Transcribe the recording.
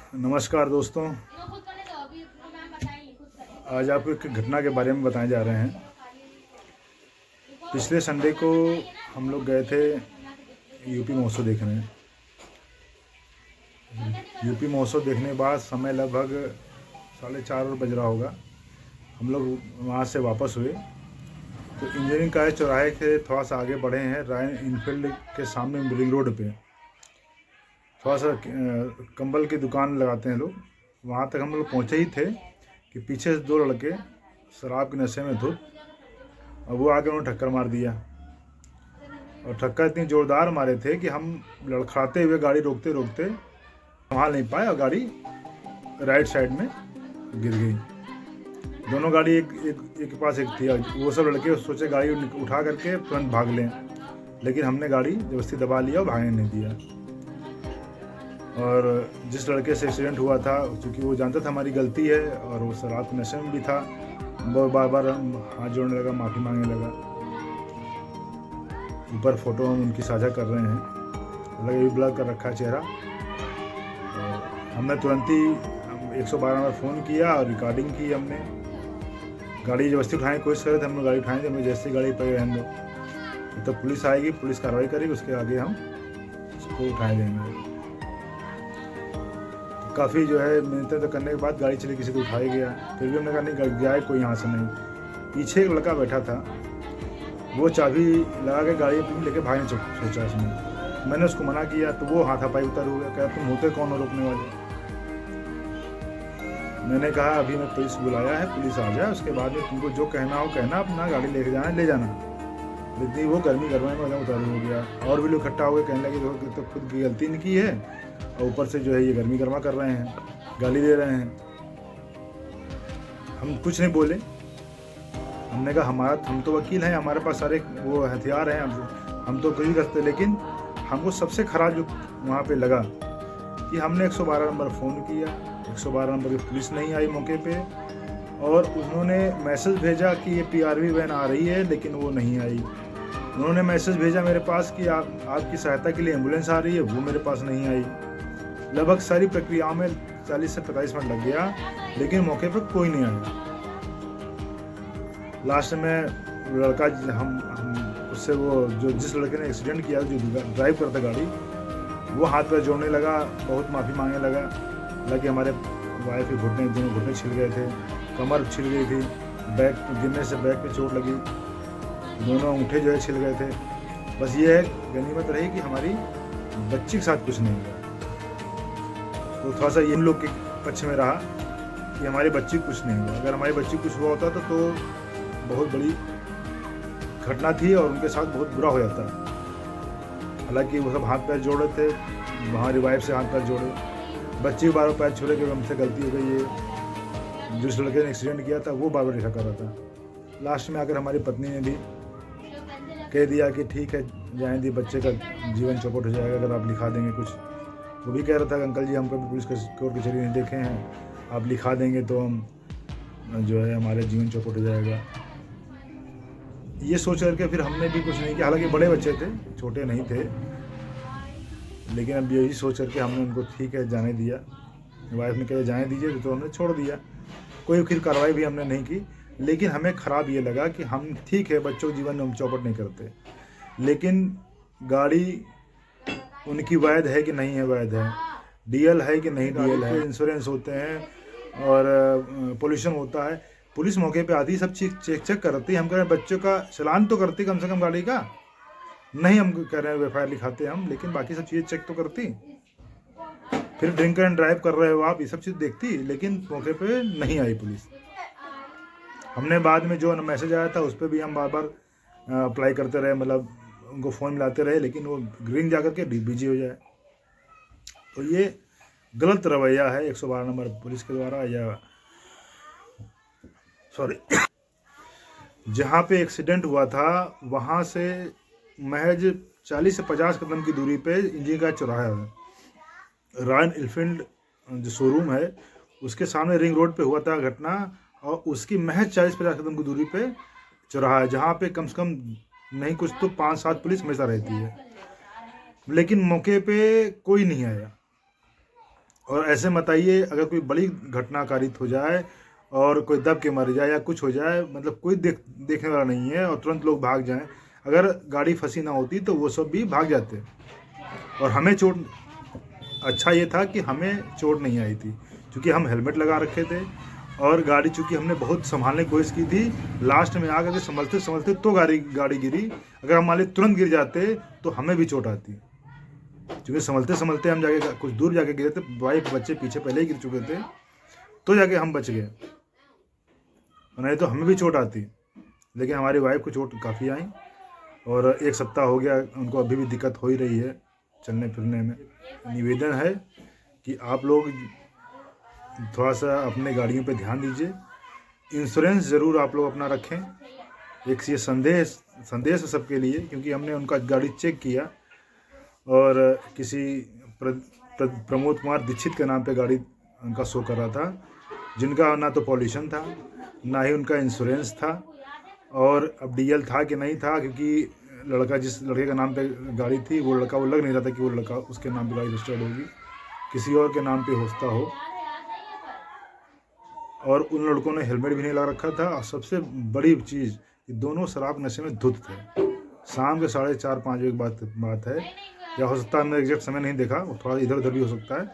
नमस्कार दोस्तों, आज आपको एक घटना के बारे में बताए जा रहे हैं। पिछले संडे को हम लोग गए थे यूपी महोत्सव देखने। यूपी महोत्सव देखने के बाद समय लगभग 4:30 बज रहा होगा। हम लोग वहाँ से वापस हुए तो इंजीनियरिंग कॉलेज चौराहे के थोड़ा सा आगे बढ़े हैं, रॉयल इनफील्ड के सामने रिंग रोड पे थोड़ा सा कंबल की दुकान लगाते हैं लोग। वहाँ तक हम लोग पहुँचे ही थे कि पीछे से 2 लड़के शराब के नशे में धुत और वो आके उन्होंने टक्कर मार दिया। और टक्कर इतनी ज़ोरदार मारे थे कि हम लड़खड़ाते हुए गाड़ी रोकते रोकते संभाल नहीं पाए और गाड़ी राइट साइड में गिर गई। दोनों गाड़ी एक के पास एक थी। वो सब लड़के सोचे गाड़ी उठा करके तुरंत भाग लें, लेकिन हमने गाड़ी जबरदस्ती दबा लिया और भागने नहीं दिया। और जिस लड़के से एक्सीडेंट हुआ था, चूँकि वो जानता था हमारी गलती है और वो शराब के नशे में भी था, वो बार बार हाथ जोड़ने लगा, माफ़ी मांगने लगा। ऊपर फ़ोटो हम उनकी साझा कर रहे हैं, अलग भी ब्लर कर रखा है चेहरा। हमने तुरंत ही 112 नंबर फ़ोन किया और रिकॉर्डिंग की हमने। गाड़ी जबरदस्ती उठाने की कोशिश कर रहे थे, हम लोग गाड़ी उठाएंगे, हमें जैसे गाड़ी पर रहने दो, तो पुलिस आएगी, पुलिस कार्रवाई करेगी, उसके आगे हम उसको उठाए देंगे। काफ़ी जो है मिन्नतें तो करने के बाद गाड़ी चली, किसी को उठाया गया। फिर भी हमने कहा नहीं, जाए कोई यहाँ से नहीं। पीछे एक लड़का बैठा था, वो चाबी लगा के गाड़ी अपनी लेके भागने सोचा उसने। मैंने उसको मना किया तो वो हाथापाई उतर हो गया, कहा तुम होते कौन हो रोकने वाले। मैंने कहा अभी मैं पुलिस बुलाया है, पुलिस आ जाए, उसके बाद में तुमको जो कहना हो कहना, अपना गाड़ी लेके जाना ले जाना। लेकिन वो गर्मी में उतर हो गया। और भी लोग इकट्ठा हो गए, कहने लगे तो खुद की गलती नहीं की है और ऊपर से जो है ये गर्मी गर्मा कर रहे हैं, गाली दे रहे हैं। हम कुछ नहीं बोले। हमने कहा हम तो वकील हैं, हमारे पास सारे वो हथियार हैं, हम तो कुछ भी करते। लेकिन हमको सबसे खराब जो वहाँ पे लगा कि हमने 112 नंबर फ़ोन किया, 112 नंबर की पुलिस नहीं आई मौके पे, और उन्होंने मैसेज भेजा कि ये PRV वैन आ रही है, लेकिन वो नहीं आई। उन्होंने मैसेज भेजा मेरे पास कि आपकी सहायता के लिए एम्बुलेंस आ रही है, वो मेरे पास नहीं आई। लगभग सारी प्रक्रियाओं में 40 से 45 मिनट लग गया, लेकिन मौके पर कोई नहीं आया। लास्ट में लड़का हम उससे वो जो जिस लड़के ने एक्सीडेंट किया, जो ड्राइव करता गाड़ी, वो हाथ पैर जोड़ने लगा, बहुत माफ़ी मांगने लगा। हालांकि हमारे वाइफ के दोनों घुटने छिल गए थे, कमर छिल गई थी, बैक गिरने से बैक पे चोट लगी, दोनों अंगूठे जो है छिल गए थे। बस ये है गनीमत रही कि हमारी बच्ची के साथ कुछ नहीं हुआ। तो थोड़ा सा इन लोग के पक्ष में रहा कि हमारी बच्ची कुछ नहीं हुआ। अगर हमारी बच्ची कुछ हुआ होता तो बहुत बड़ी घटना थी और उनके साथ बहुत बुरा हो जाता। हालांकि वो सब हाथ पैर जोड़ रहे थे, वहाँ रिवाइव से हाथ पैर जोड़े, बच्ची बार पैर छोड़े कि हमसे गलती हो गई है। जिस लड़के ने एक्सीडेंट किया था वो बार बार ऐसा कर रहा था। लास्ट में आकर हमारी पत्नी ने भी कह दिया कि ठीक है जाने दी, बच्चे का जीवन चौपट हो जाएगा अगर आप लिखा देंगे कुछ। वो भी कह रहा था कि अंकल जी हम कभी पुलिस कोर्ट कचहरी नहीं देखे हैं, आप लिखा देंगे तो हम जो है हमारे जीवन चौपट हो जाएगा। ये सोच करके फिर हमने भी कुछ नहीं किया। हालांकि बड़े बच्चे थे, छोटे नहीं थे, लेकिन अब यही सोच करके हमने उनको ठीक है जाने दिया। वाइफ ने कहा जाने दीजिए, तो हमने छोड़ दिया। कोई फिर कार्रवाई भी हमने नहीं की। लेकिन हमें ख़राब ये लगा कि हम ठीक है बच्चों के जीवन में हम चौपट नहीं करते, लेकिन गाड़ी उनकी वैध है कि नहीं है, वैध है, DL है कि नहीं DL है, इंश्योरेंस होते हैं और पोल्यूशन होता है। पुलिस मौके पे आती, सब चीज़ चेक करती। हम कह रहे हैं बच्चों का चालान तो करती कम से कम गाड़ी का, नहीं हम कह रहे हैं FIR लिखाते हम, लेकिन बाकी सब चीज़ें चेक तो करती। फिर ड्रिंक एंड ड्राइव कर रहे हो आप, ये सब चीज़ देखती, लेकिन मौके पे नहीं आई पुलिस। हमने बाद में जो मैसेज आया था उस पर भी हम बार बार अप्लाई करते रहे, मतलब उनको फ़ोन मिलाते रहे, लेकिन वो ग्रीन जा करके बिजी हो जाए। तो ये गलत रवैया है 112 नंबर पुलिस के द्वारा, या सॉरी जहाँ पे एक्सीडेंट हुआ था वहाँ से महज 40 से 50 कदम की दूरी पे इंजीनियरिंग का चौराहा है। रॉयल इनफील्ड जो शोरूम है उसके सामने रिंग रोड पे हुआ था घटना, और उसकी महज 40-50 कदम की दूरी पे चौराहा है, जहाँ पे कम से कम नहीं कुछ तो 5-7 पुलिस हमेशा रहती है। लेकिन मौके पे कोई नहीं आया। और ऐसे मत आइए, अगर कोई बड़ी घटना कारित हो जाए और कोई दब के मर जाए या कुछ हो जाए, मतलब कोई देखने वाला नहीं है और तुरंत लोग भाग जाएं। अगर गाड़ी फंसी ना होती तो वो सब भी भाग जाते और हमें चोट, अच्छा ये था कि हमें चोट नहीं आई थी क्योंकि हम हेलमेट लगा रखे थे और गाड़ी चूँकि हमने बहुत संभालने की कोशिश की थी, लास्ट में आकर के संभलते संभलते तो गाड़ी गिरी। अगर हम मान लीजिए तुरंत गिर जाते तो हमें भी चोट आती, क्योंकि संभलते संभलते हम जाके कुछ दूर जाके गिरे थे, वाइफ बच्चे पीछे पहले ही गिर चुके थे, तो जाके हम बच गए, नहीं तो हमें भी चोट आती। लेकिन हमारी वाइफ को चोट काफ़ी आई और 1 सप्ताह हो गया, उनको अभी भी दिक्कत हो ही रही है चलने फिरने में। निवेदन है कि आप लोग थोड़ा सा अपने गाड़ियों पे ध्यान दीजिए, इंश्योरेंस ज़रूर आप लोग अपना रखें। एक ये संदेश है सबके लिए, क्योंकि हमने उनका गाड़ी चेक किया और किसी प्रमोद कुमार दीक्षित के नाम पे गाड़ी उनका शो कर रहा था, जिनका ना तो पॉल्यूशन था ना ही उनका इंश्योरेंस था, और अब डीएल था कि नहीं था, क्योंकि जिस लड़के का नाम पे गाड़ी थी वो लड़का, वो लग नहीं रहा था कि वो लड़का उसके नाम पे गाड़ी रजिस्टर्ड होगी, किसी और के नाम पे होता हो। और उन लड़कों ने हेलमेट भी नहीं लगा रखा था, और सबसे बड़ी चीज़ कि दोनों शराब नशे में धुत थे। शाम के 4:30-5 बजे की बात है, या हो सकता है, हमने एग्जैक्ट समय नहीं देखा, थोड़ा इधर उधर भी हो सकता है,